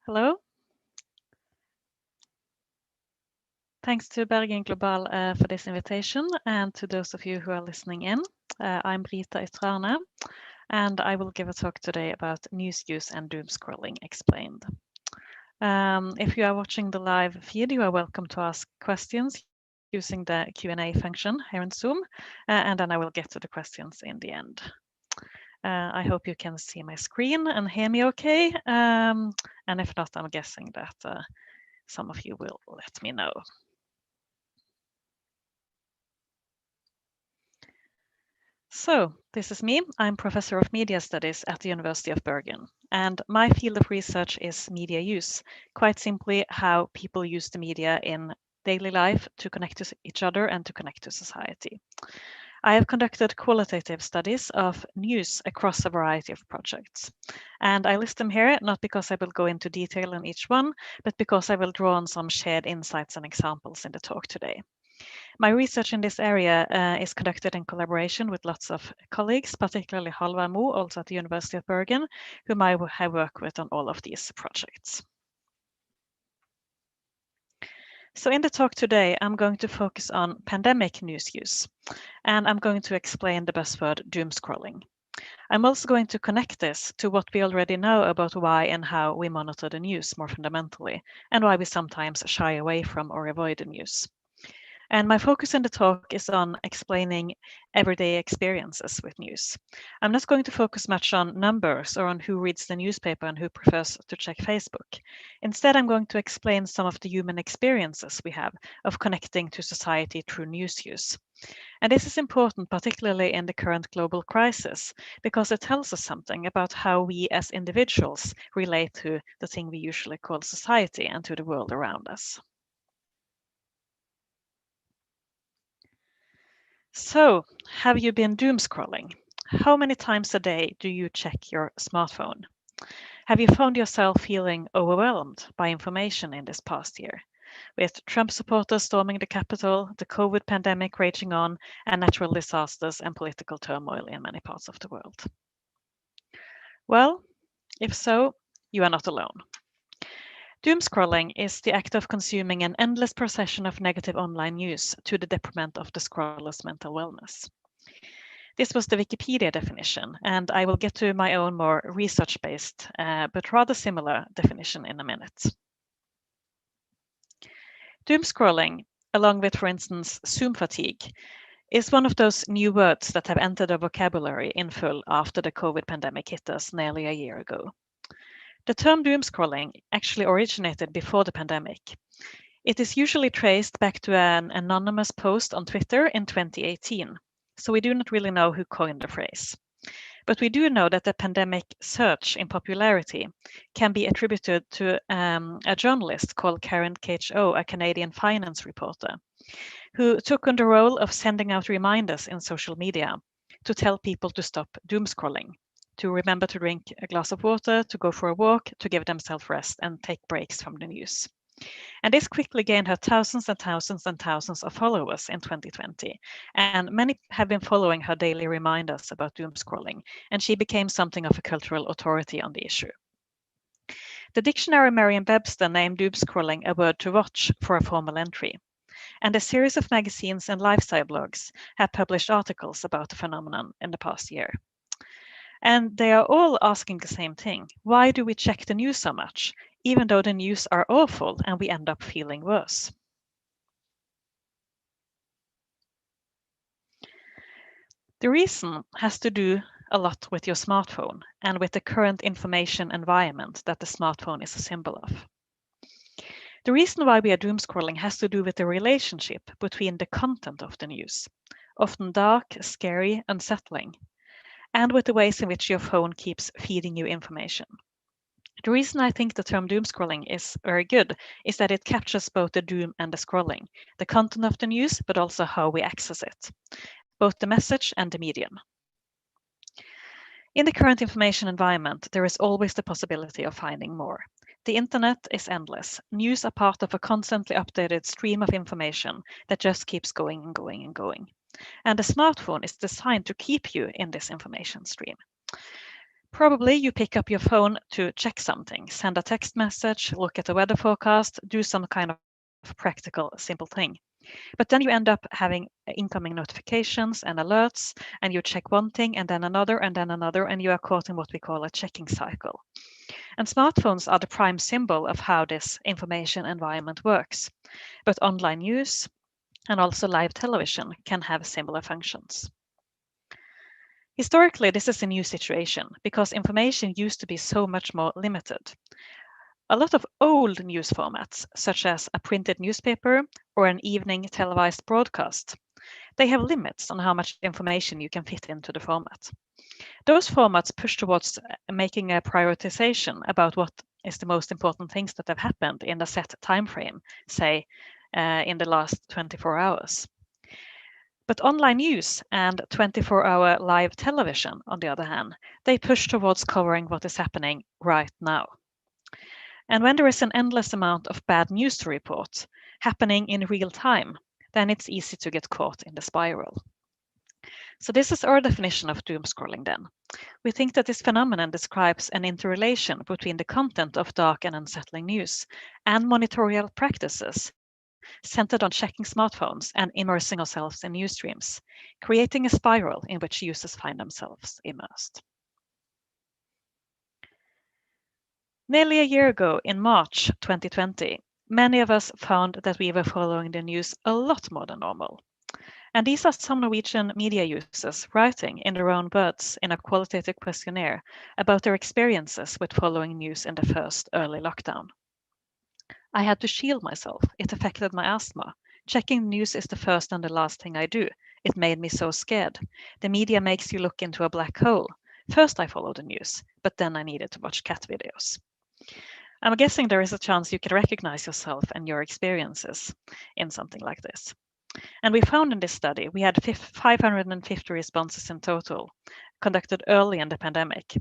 Hello. Thanks to Bergen Global for this invitation, and to those of you who are listening in. I'm Brita Ytre-Arne, and I will give a talk today about news use and doom scrolling explained. If you are watching the live feed, you are welcome to ask questions using the Q&A function here in Zoom, and then I will get to the questions in the end. I hope you can see my screen and hear me okay, and if not, I'm guessing that some of you will let me know. So, this is me. I'm Professor of Media Studies at the University of Bergen, and my field of research is media use, quite simply how people use the media in daily life to connect to each other and to connect to society. I have conducted qualitative studies of news across a variety of projects, and I list them here not because I will go into detail on each one, but because I will draw on some shared insights and examples in the talk today. My research in this area is conducted in collaboration with lots of colleagues, particularly Halvard Mo, also at the University of Bergen, whom I have worked with on all of these projects. So in the talk today, I'm going to focus on pandemic news use, and I'm going to explain the buzzword doom scrolling. I'm also going to connect this to what we already know about why and how we monitor the news more fundamentally, and why we sometimes shy away from or avoid the news. And my focus in the talk is on explaining everyday experiences with news. I'm not going to focus much on numbers or on who reads the newspaper and who prefers to check Facebook. Instead, I'm going to explain some of the human experiences we have of connecting to society through news use. And this is important, particularly in the current global crisis, because it tells us something about how we as individuals relate to the thing we usually call society and to the world around us. So, have you been doom scrolling? How many times a day do you check your smartphone? Have you found yourself feeling overwhelmed by information in this past year, with Trump supporters storming the Capitol, the COVID pandemic raging on, and natural disasters and political turmoil in many parts of the world? Well, if so, you are not alone. Doom scrolling is the act of consuming an endless procession of negative online news to the detriment of the scroller's mental wellness. This was the Wikipedia definition, and I will get to my own more research-based, but rather similar definition in a minute. Doom scrolling, along with, for instance, Zoom fatigue, is one of those new words that have entered our vocabulary in full after the COVID pandemic hit us nearly a year ago. The term doom scrolling actually originated before the pandemic. It is usually traced back to an anonymous post on Twitter in 2018, so we do not really know who coined the phrase. But we do know that the pandemic surge in popularity can be attributed to a journalist called Karen Kho, a Canadian finance reporter, who took on the role of sending out reminders in social media to tell people to stop doom scrolling, to remember to drink a glass of water, to go for a walk, to give themselves rest and take breaks from the news. And this quickly gained her thousands and thousands and thousands of followers in 2020. And many have been following her daily reminders about doom scrolling, and she became something of a cultural authority on the issue. The dictionary Merriam-Webster named doom scrolling a word to watch for a formal entry. And a series of magazines and lifestyle blogs have published articles about the phenomenon in the past year. And they are all asking the same thing. Why do we check the news so much, even though the news are awful and we end up feeling worse? The reason has to do a lot with your smartphone and with the current information environment that the smartphone is a symbol of. The reason why we are doom scrolling has to do with the relationship between the content of the news, often dark, scary, unsettling, and with the ways in which your phone keeps feeding you information. The reason I think the term doom scrolling is very good is that it captures both the doom and the scrolling, the content of the news, but also how we access it, both the message and the medium. In the current information environment, there is always the possibility of finding more. The internet is endless. News are part of a constantly updated stream of information that just keeps going and going and going. And the smartphone is designed to keep you in this information stream. Probably you pick up your phone to check something, send a text message, look at the weather forecast, do some kind of practical, simple thing. But then you end up having incoming notifications and alerts, and you check one thing and then another and then another, and you are caught in what we call a checking cycle. And smartphones are the prime symbol of how this information environment works. But online news and also live television can have similar functions. Historically, this is a new situation because information used to be so much more limited. A lot of old news formats, such as a printed newspaper or an evening televised broadcast, they have limits on how much information you can fit into the format. Those formats push towards making a prioritization about what is the most important things that have happened in a set time frame, say in the last 24 hours. But online news and 24-hour live television, on the other hand, they push towards covering what is happening right now. And when there is an endless amount of bad news to report happening in real time, then it's easy to get caught in the spiral. So this is our definition of doom scrolling then. We think that this phenomenon describes an interrelation between the content of dark and unsettling news and monitorial practices centered on checking smartphones and immersing ourselves in news streams, creating a spiral in which users find themselves immersed. Nearly a year ago, in March 2020, many of us found that we were following the news a lot more than normal. And these are some Norwegian media users writing in their own words in a qualitative questionnaire about their experiences with following news in the first early lockdown. I had to shield myself. It affected my asthma. Checking news is the first and the last thing I do. It made me so scared. The media makes you look into a black hole. First I followed the news, but then I needed to watch cat videos. I'm guessing there is a chance you can recognize yourself and your experiences in something like this. And we found in this study, we had 550 responses in total, conducted early in the pandemic,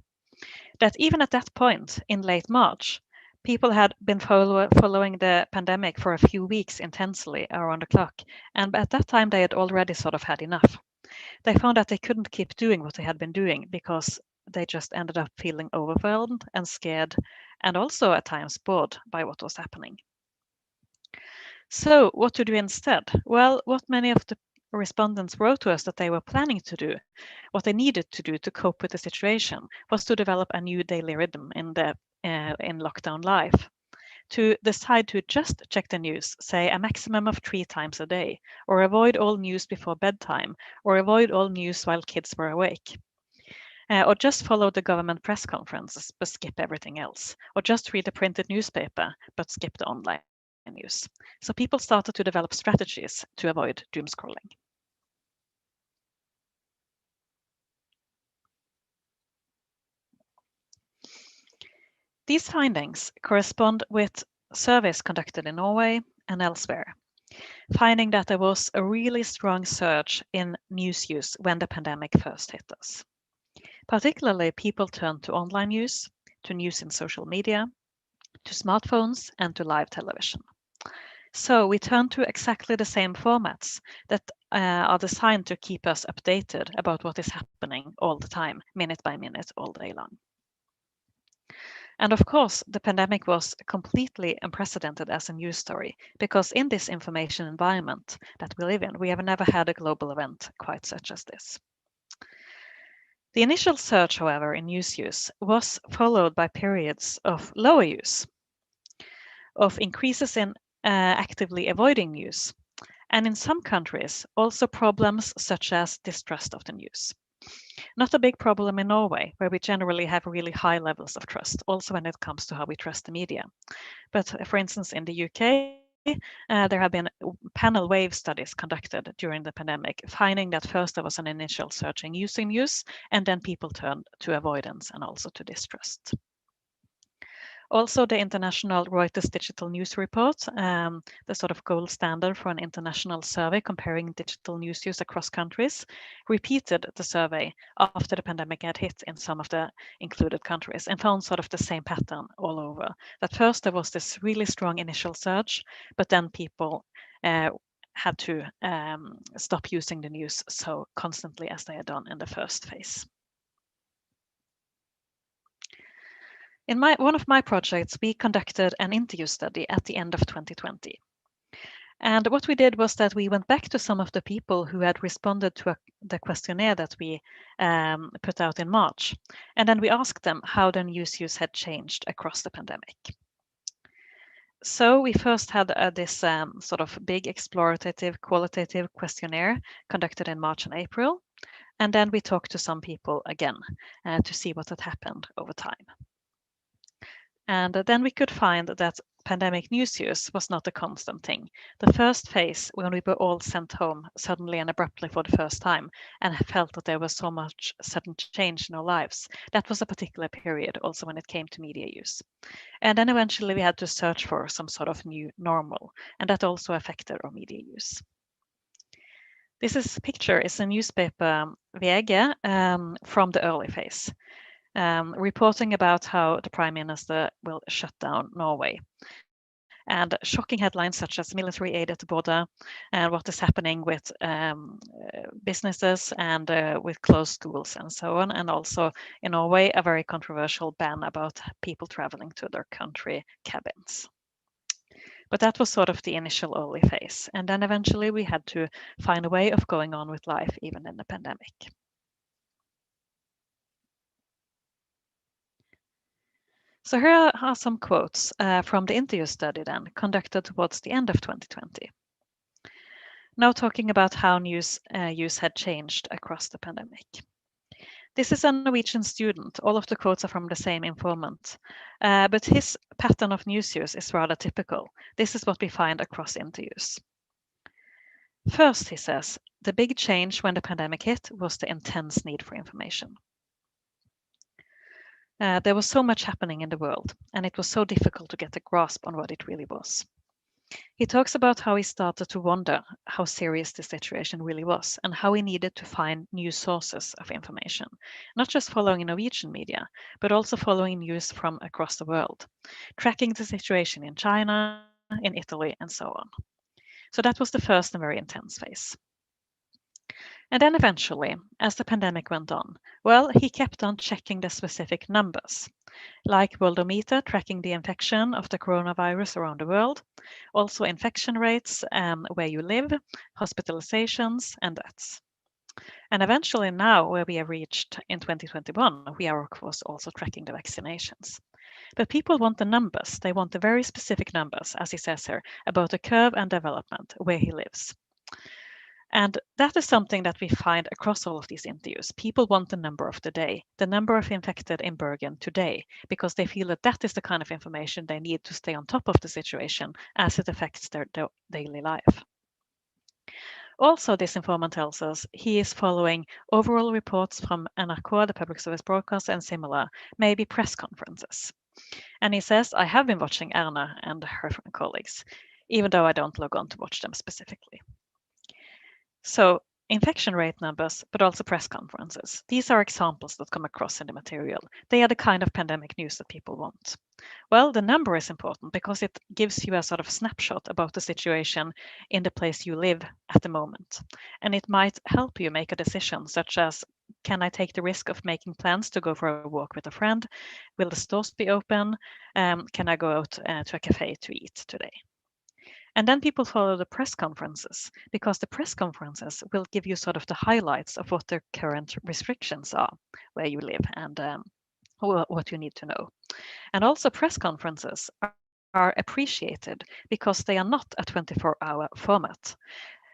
that even at that point in late March, people had been following the pandemic for a few weeks intensely around the clock. And at that time, they had already sort of had enough. They found that they couldn't keep doing what they had been doing because they just ended up feeling overwhelmed and scared, and also at times bored by what was happening. So, what to do instead? Well, what many of the respondents wrote to us that they were planning to do, what they needed to do to cope with the situation, was to develop a new daily rhythm in lockdown life. To decide to just check the news, say a maximum of 3 times a day, or avoid all news before bedtime, or avoid all news while kids were awake. Or just follow the government press conferences but skip everything else, or just read the printed newspaper but skip the online news. So people started to develop strategies to avoid doom scrolling. These findings correspond with surveys conducted in Norway and elsewhere, finding that there was a really strong surge in news use when the pandemic first hit us. Particularly, people turned to online news, to news in social media, to smartphones, and to live television. So we turn to exactly the same formats that are designed to keep us updated about what is happening all the time, minute by minute, all day long. And of course, the pandemic was completely unprecedented as a news story, because in this information environment that we live in, we have never had a global event quite such as this. The initial surge, however, in news use was followed by periods of lower use, of increases in actively avoiding news, and in some countries, also problems such as distrust of the news. Not a big problem in Norway, where we generally have really high levels of trust, also when it comes to how we trust the media. But for instance, in the UK, there have been panel wave studies conducted during the pandemic, finding that first there was an initial surge in using news, and then people turned to avoidance and also to distrust. Also, the international Reuters digital news report, the sort of gold standard for an international survey comparing digital news use across countries, repeated the survey after the pandemic had hit in some of the included countries and found sort of the same pattern all over. That first there was this really strong initial surge, but then people had to stop using the news so constantly as they had done in the first phase. In one of my projects, we conducted an interview study at the end of 2020. And what we did was that we went back to some of the people who had responded to the questionnaire that we put out in March. And then we asked them how their news use had changed across the pandemic. So we first had this sort of big explorative qualitative questionnaire conducted in March and April. And then we talked to some people again to see what had happened over time. And then we could find that pandemic news use was not a constant thing. The first phase, when we were all sent home suddenly and abruptly for the first time and felt that there was so much sudden change in our lives, that was a particular period also when it came to media use. And then eventually we had to search for some sort of new normal, and that also affected our media use. Picture is a newspaper, VG, from the early phase. Reporting about how the Prime Minister will shut down Norway. And shocking headlines such as military aid at the border and what is happening with businesses and with closed schools and so on. And also in Norway, a very controversial ban about people traveling to their country cabins. But that was sort of the initial early phase. And then eventually we had to find a way of going on with life even in the pandemic. So here are some quotes from the interview study then conducted towards the end of 2020. Now talking about how news use had changed across the pandemic. This is a Norwegian student. All of the quotes are from the same informant, but his pattern of news use is rather typical. This is what we find across interviews. First, he says, the big change when the pandemic hit was the intense need for information. There was so much happening in the world, and it was so difficult to get a grasp on what it really was. He talks about how he started to wonder how serious the situation really was and how he needed to find new sources of information, not just following Norwegian media, but also following news from across the world, tracking the situation in China, in Italy, and so on. So that was the first and very intense phase. And then eventually, as the pandemic went on, well, he kept on checking the specific numbers, like Worldometer tracking the infection of the coronavirus around the world, also infection rates, where you live, hospitalizations, and deaths. And eventually now, where we have reached in 2021, we are of course also tracking the vaccinations. But people want the numbers. They want the very specific numbers, as he says here, about the curve and development where he lives. And that is something that we find across all of these interviews. People want the number of the day, the number of infected in Bergen today, because they feel that that is the kind of information they need to stay on top of the situation as it affects their daily life. Also, this informant tells us he is following overall reports from NRK, the public service broadcast, and similar, maybe press conferences. And he says, I have been watching Erna and her colleagues, even though I don't log on to watch them specifically. So infection rate numbers, but also press conferences. These are examples that come across in the material. They are the kind of pandemic news that people want. Well, the number is important because it gives you a sort of snapshot about the situation in the place you live at the moment. And it might help you make a decision such as, can I take the risk of making plans to go for a walk with a friend? Will the stores be open? Can I go out to a cafe to eat today? And then people follow the press conferences because the press conferences will give you sort of the highlights of what the current restrictions are where you live and what you need to know. And also press conferences are appreciated because they are not a 24-hour format.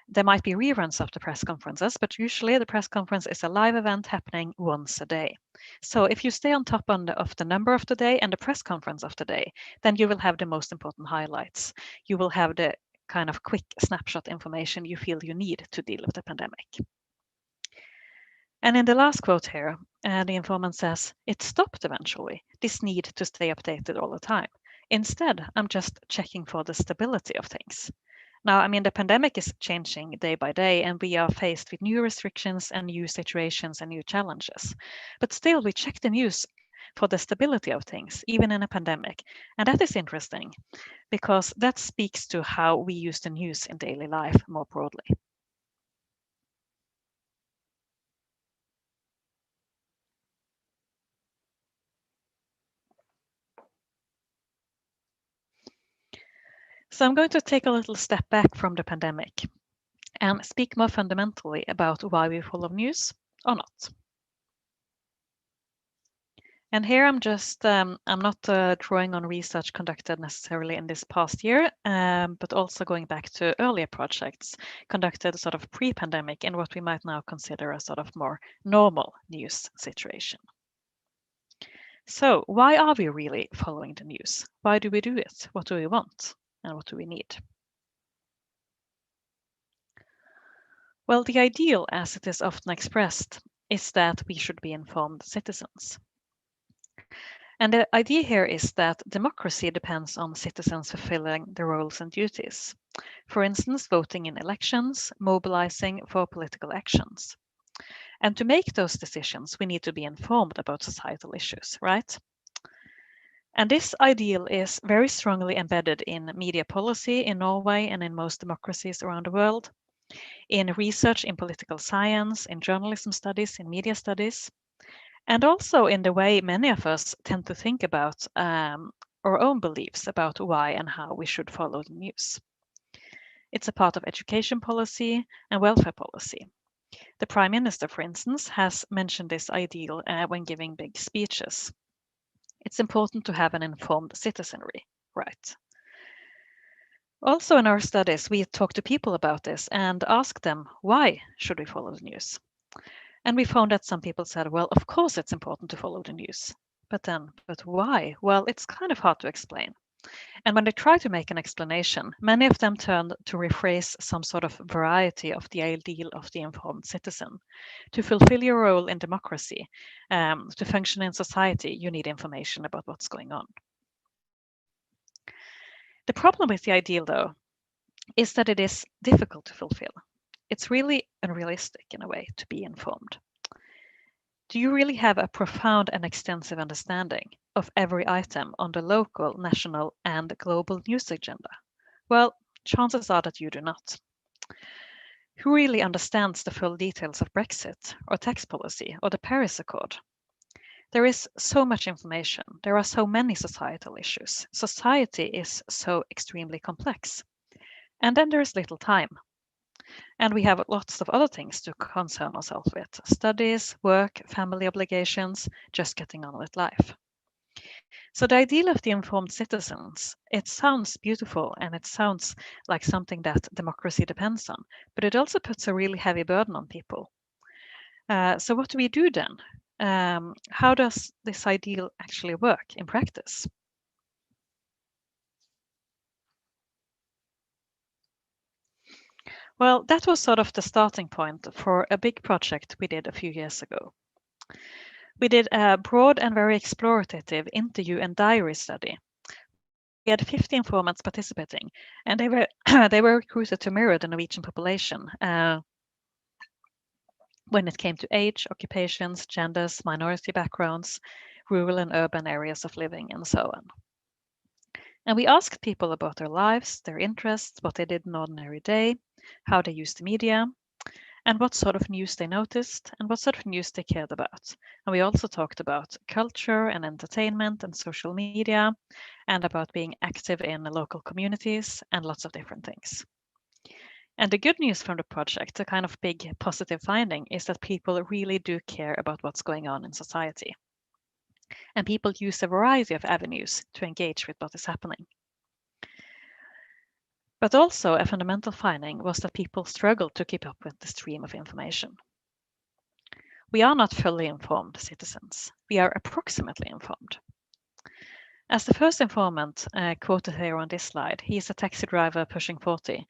There might be reruns of the press conferences, but usually the press conference is a live event happening once a day. So if you stay on top of the number of the day and the press conference of the day, then you will have the most important highlights. You will have the kind of quick snapshot information you feel you need to deal with the pandemic. And in the last quote here, the informant says, it stopped eventually, this need to stay updated all the time. Instead, I'm just checking for the stability of things. Now, I mean, the pandemic is changing day by day, and we are faced with new restrictions and new situations and new challenges. But still, we check the news for the stability of things, even in a pandemic. And that is interesting because that speaks to how we use the news in daily life more broadly. So I'm going to take a little step back from the pandemic and speak more fundamentally about why we follow news or not. And here I'm not drawing on research conducted necessarily in this past year, but also going back to earlier projects conducted sort of pre-pandemic in what we might now consider a sort of more normal news situation. So why are we really following the news? Why do we do it? What do we want? And what do we need? Well, the ideal, as it is often expressed, is that we should be informed citizens. And the idea here is that democracy depends on citizens fulfilling their roles and duties. For instance, voting in elections, mobilizing for political actions. And to make those decisions, we need to be informed about societal issues, right? And this ideal is very strongly embedded in media policy in Norway and in most democracies around the world, in research in political science, in journalism studies, in media studies, and also in the way many of us tend to think about our own beliefs about why and how we should follow the news. It's a part of education policy and welfare policy. The Prime Minister, for instance, has mentioned this ideal when giving big speeches. It's important to have an informed citizenry, right? Also in our studies, we talk to people about this and ask them, why should we follow the news? And we found that some people said, well, of course it's important to follow the news. But why? Well, it's kind of hard to explain. And when they try to make an explanation, many of them turned to rephrase some sort of variety of the ideal of the informed citizen. To fulfill your role in democracy, to function in society, you need information about what's going on. The problem with the ideal, though, is that it is difficult to fulfill. It's really unrealistic in a way to be informed. Do you really have a profound and extensive understanding of every item on the local, national, and global news agenda? Well, chances are that you do not. Who really understands the full details of Brexit, or tax policy, or the Paris Accord? There is so much information. There are so many societal issues. Society is so extremely complex. And then there is little time. And we have lots of other things to concern ourselves with: studies, work, family obligations, just getting on with life. So the ideal of the informed citizens, it sounds beautiful and it sounds like something that democracy depends on, but it also puts a really heavy burden on people. So what do we do then? How does this ideal actually work in practice? Well, that was sort of the starting point for a big project we did a few years ago. We did a broad and very explorative interview and diary study. We had 50 informants participating, and they were they were recruited to mirror the Norwegian population when it came to age, occupations, genders, minority backgrounds, rural and urban areas of living, and so on. And we asked people about their lives, their interests, what they did in an ordinary day, how they used the media, and what sort of news they noticed, and what sort of news they cared about. And we also talked about culture and entertainment and social media, and about being active in local communities, and lots of different things. And the good news from the project, the kind of big positive finding, is that people really do care about what's going on in society. And people use a variety of avenues to engage with what is happening. But also a fundamental finding was that people struggle to keep up with the stream of information. We are not fully informed citizens. We are approximately informed. As the first informant quoted here on this slide, he is a taxi driver pushing 40.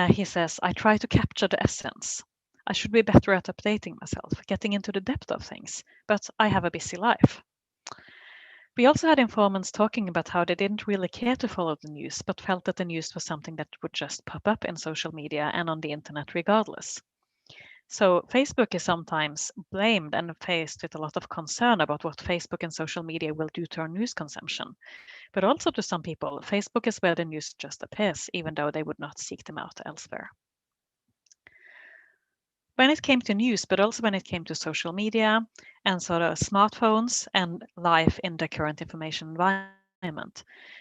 He says, I try to capture the essence. I should be better at updating myself, getting into the depth of things, but I have a busy life. We also had informants talking about how they didn't really care to follow the news, but felt that the news was something that would just pop up in social media and on the internet regardless. So Facebook is sometimes blamed and faced with a lot of concern about what Facebook and social media will do to our news consumption. But also to some people, Facebook is where the news just appears, even though they would not seek them out elsewhere. When it came to news, but also when it came to social media and sort of smartphones and life in the current information environment,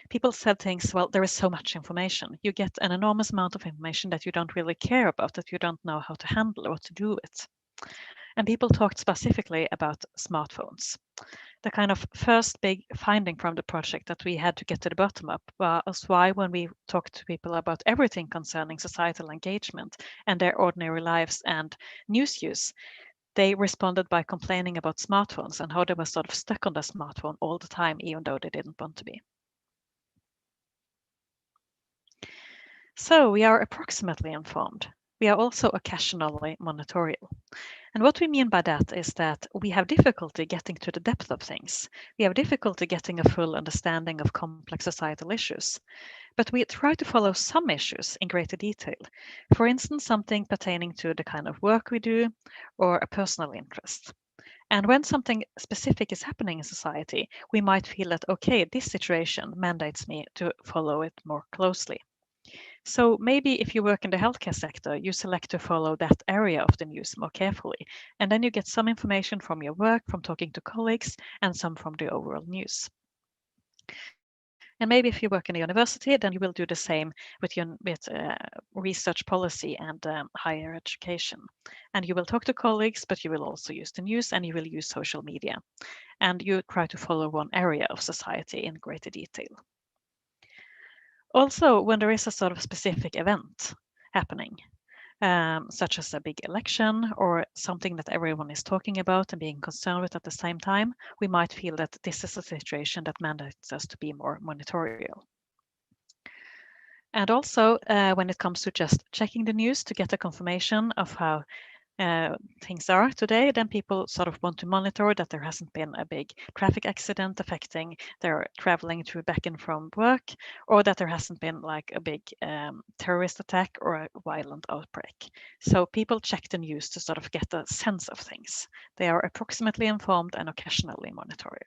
People said things, well, there is so much information. You get an enormous amount of information that you don't really care about, that you don't know how to handle or what to do with. And people talked specifically about smartphones. The kind of first big finding from the project that we had to get to the bottom of was why when we talked to people about everything concerning societal engagement and their ordinary lives and news use, they responded by complaining about smartphones and how they were sort of stuck on the smartphone all the time, even though they didn't want to be. So we are approximately informed. We are also occasionally monitorial. And what we mean by that is that we have difficulty getting to the depth of things. We have difficulty getting a full understanding of complex societal issues. But we try to follow some issues in greater detail. For instance, something pertaining to the kind of work we do or a personal interest. And when something specific is happening in society, we might feel that, okay, this situation mandates me to follow it more closely. So maybe if you work in the healthcare sector, you select to follow that area of the news more carefully. And then you get some information from your work, from talking to colleagues, and some from the overall news. And maybe if you work in a university, then you will do the same with research policy and higher education. And you will talk to colleagues, but you will also use the news and you will use social media. And you try to follow one area of society in greater detail. Also, when there is a sort of specific event happening, such as a big election or something that everyone is talking about and being concerned with at the same time, we might feel that this is a situation that mandates us to be more monitorial. And also, when it comes to just checking the news to get a confirmation of how things are today, then people sort of want to monitor that there hasn't been a big traffic accident affecting their traveling to back and from work, or that there hasn't been like a big terrorist attack or a violent outbreak. So people check the news to sort of get a sense of things. They are approximately informed and occasionally monitorial.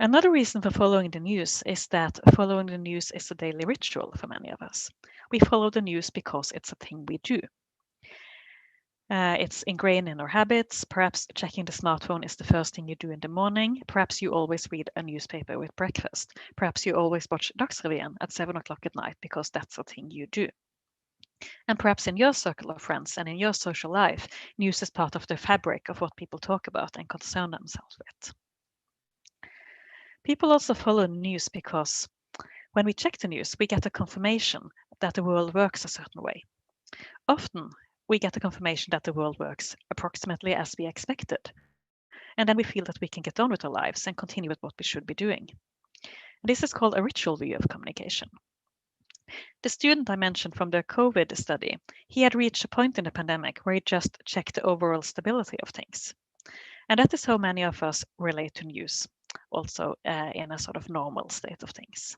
Another reason for following the news is that following the news is a daily ritual for many of us. We follow the news because it's a thing we do. It's ingrained in our habits. Perhaps checking the smartphone is the first thing you do in the morning. Perhaps you always read a newspaper with breakfast. Perhaps you always watch Dagsrevyen at 7 o'clock at night because that's a thing you do. And perhaps in your circle of friends and in your social life, news is part of the fabric of what people talk about and concern themselves with. People also follow news because when we check the news, we get a confirmation that the world works a certain way. Often, we get a confirmation that the world works approximately as we expected. And then we feel that we can get on with our lives and continue with what we should be doing. This is called a ritual view of communication. The student I mentioned from the COVID study, he had reached a point in the pandemic where he just checked the overall stability of things. And that is how many of us relate to news, also in a sort of normal state of things.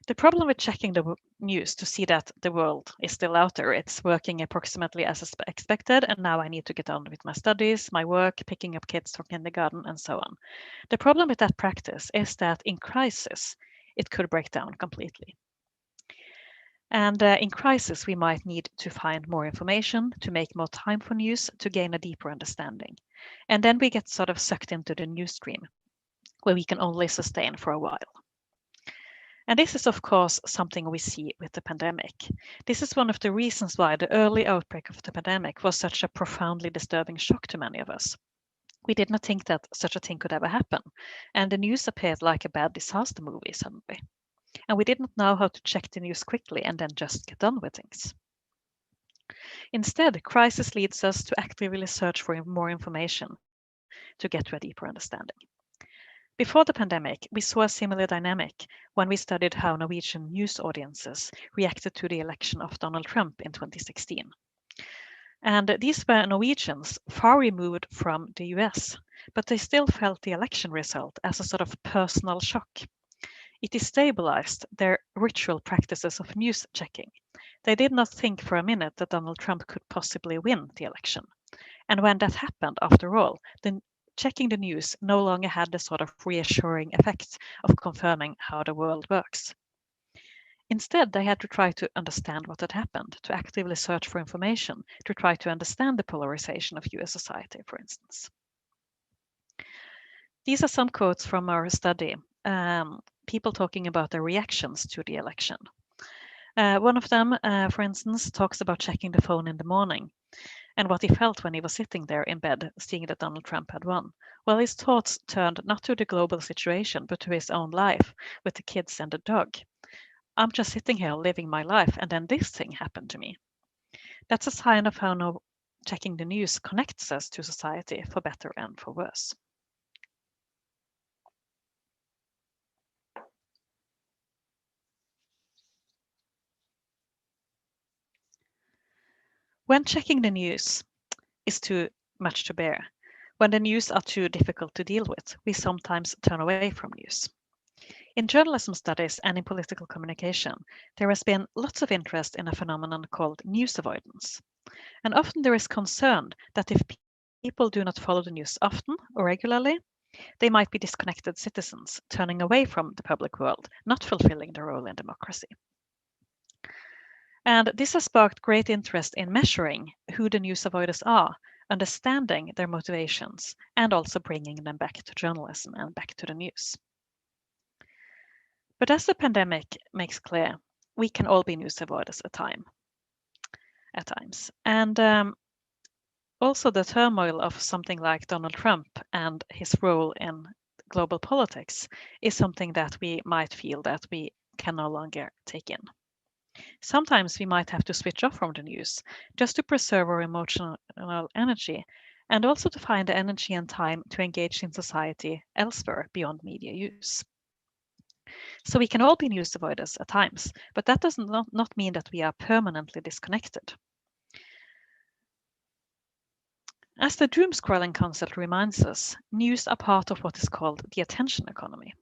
The problem with checking the news to see that the world is still out there, it's working approximately as expected, and now I need to get on with my studies, my work, picking up kids from kindergarten, and so on. The problem with that practice is that in crisis, it could break down completely. And in crisis, we might need to find more information, to make more time for news, to gain a deeper understanding. And then we get sort of sucked into the news stream, where we can only sustain for a while. And this is, of course, something we see with the pandemic. This is one of the reasons why the early outbreak of the pandemic was such a profoundly disturbing shock to many of us. We did not think that such a thing could ever happen, and the news appeared like a bad disaster movie suddenly. And we didn't know how to check the news quickly and then just get on with things. Instead, crisis leads us to actively search for more information to get to a deeper understanding. Before the pandemic, we saw a similar dynamic when we studied how Norwegian news audiences reacted to the election of Donald Trump in 2016. And these were Norwegians far removed from the US, but they still felt the election result as a sort of personal shock. It destabilized their ritual practices of news checking. They did not think for a minute that Donald Trump could possibly win the election. And when that happened, after all, then checking the news no longer had the sort of reassuring effect of confirming how the world works. Instead, they had to try to understand what had happened, to actively search for information, to try to understand the polarization of US society, for instance. These are some quotes from our study, people talking about their reactions to the election. One of them, for instance, talks about checking the phone in the morning and what he felt when he was sitting there in bed, seeing that Donald Trump had won. Well, his thoughts turned not to the global situation, but to his own life with the kids and the dog. I'm just sitting here living my life, and then this thing happened to me. That's a sign of how now checking the news connects us to society for better and for worse. When checking the news is too much to bear, when the news are too difficult to deal with, we sometimes turn away from news. In journalism studies and in political communication, there has been lots of interest in a phenomenon called news avoidance. And often there is concern that if people do not follow the news often or regularly, they might be disconnected citizens, turning away from the public world, not fulfilling their role in democracy. And this has sparked great interest in measuring who the news avoiders are, understanding their motivations, and also bringing them back to journalism and back to the news. But as the pandemic makes clear, we can all be news avoiders at times. And also the turmoil of something like Donald Trump and his role in global politics is something that we might feel that we can no longer take in. Sometimes we might have to switch off from the news just to preserve our emotional energy and also to find the energy and time to engage in society elsewhere beyond media use. So we can all be news avoiders at times, but that does not mean that we are permanently disconnected. As the doomscrolling concept reminds us, news are part of what is called the attention economy.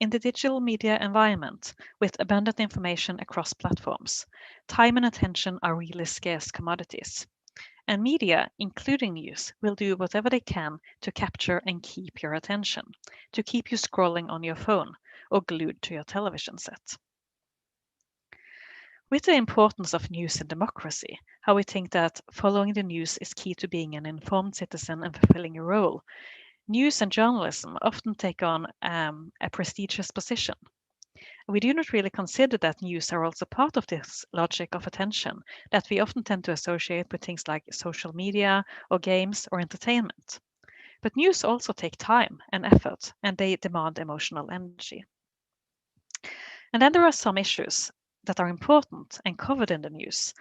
In the digital media environment, with abundant information across platforms, time and attention are really scarce commodities. And media, including news, will do whatever they can to capture and keep your attention, to keep you scrolling on your phone or glued to your television set. With the importance of news in democracy, how we think that following the news is key to being an informed citizen and fulfilling a role, news and journalism often take on a prestigious position. We do not really consider that news are also part of this logic of attention that we often tend to associate with things like social media or games or entertainment. But news also take time and effort, and they demand emotional energy. And then there are some issues that are important and covered in the news,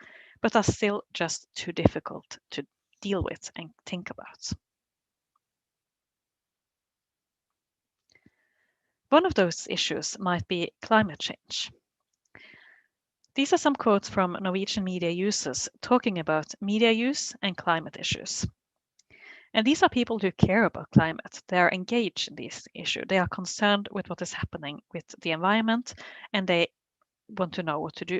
but are still just too difficult to deal with and think about. One of those issues might be climate change. These are some quotes from Norwegian media users talking about media use and climate issues. And these are people who care about climate. They are engaged in this issue. They are concerned with what is happening with the environment, and they want to know what to do.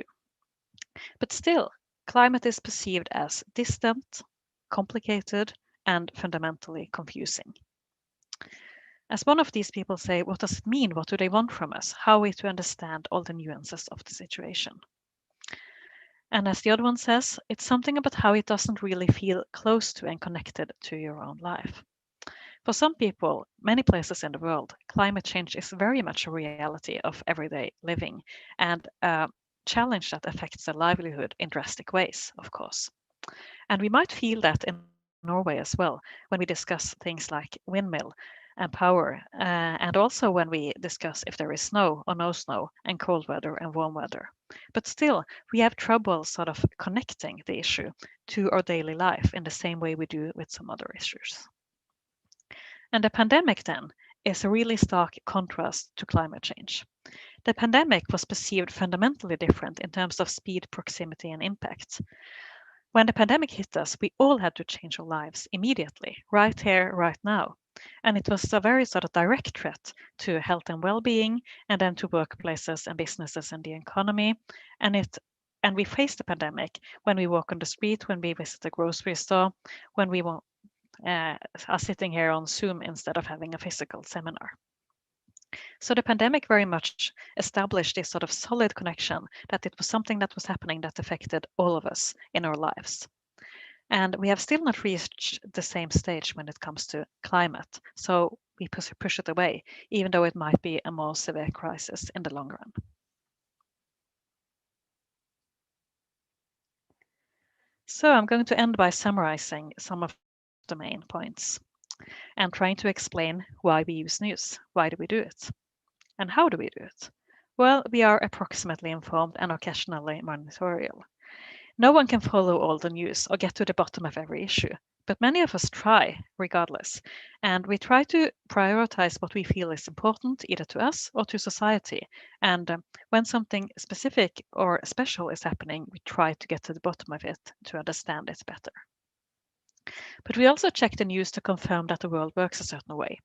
But still, climate is perceived as distant, complicated, and fundamentally confusing. As one of these people say, what does it mean? What do they want from us? How are we to understand all the nuances of the situation? And as the other one says, it's something about how it doesn't really feel close to and connected to your own life. For some people, many places in the world, climate change is very much a reality of everyday living and a challenge that affects their livelihood in drastic ways, of course. And we might feel that in Norway as well when we discuss things like windmill and power, and also when we discuss if there is snow or no snow, and cold weather and warm weather. But still, we have trouble sort of connecting the issue to our daily life in the same way we do with some other issues. And the pandemic then is a really stark contrast to climate change. The pandemic was perceived fundamentally different in terms of speed, proximity, and impact. When the pandemic hit us, we all had to change our lives immediately, right here, right now. And it was a very sort of direct threat to health and well-being, and then to workplaces and businesses and the economy. And we faced the pandemic when we walk on the street, when we visit a grocery store, when we are sitting here on Zoom instead of having a physical seminar. So the pandemic very much established this sort of solid connection that it was something that was happening that affected all of us in our lives. And we have still not reached the same stage when it comes to climate. So we push it away, even though it might be a more severe crisis in the long run. So I'm going to end by summarizing some of the main points and trying to explain why we use news. Why do we do it? And how do we do it? Well, we are approximately informed and occasionally monitorial. No one can follow all the news or get to the bottom of every issue, but many of us try regardless. And we try to prioritize what we feel is important either to us or to society. And when something specific or special is happening, we try to get to the bottom of it to understand it better. But we also check the news to confirm that the world works a certain way.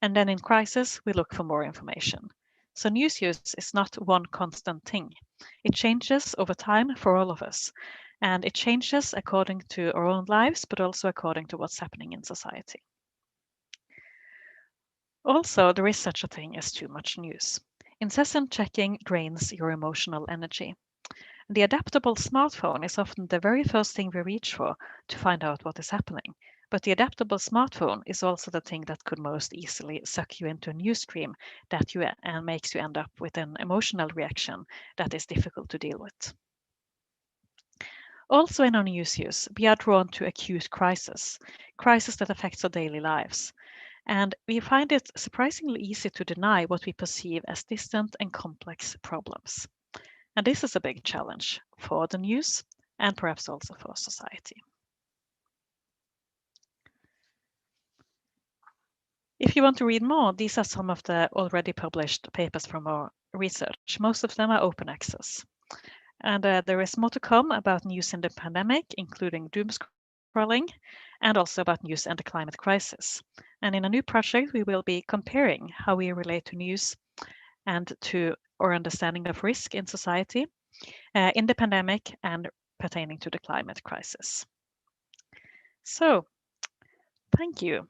And then in crisis, we look for more information. So news use is not one constant thing. It changes over time for all of us. And it changes according to our own lives, but also according to what's happening in society. Also, there is such a thing as too much news. Incessant checking drains your emotional energy. The adaptable smartphone is often the very first thing we reach for to find out what is happening. But the adaptable smartphone is also the thing that could most easily suck you into a news stream that makes you end up with an emotional reaction that is difficult to deal with. Also in our news use, we are drawn to acute crises that affects our daily lives. And we find it surprisingly easy to deny what we perceive as distant and complex problems. And this is a big challenge for the news and perhaps also for society. If you want to read more, these are some of the already published papers from our research. Most of them are open access. And there is more to come about news in the pandemic, including doomscrolling, and also about news and the climate crisis. And in a new project, we will be comparing how we relate to news and to our understanding of risk in society, in the pandemic and pertaining to the climate crisis. So, thank you.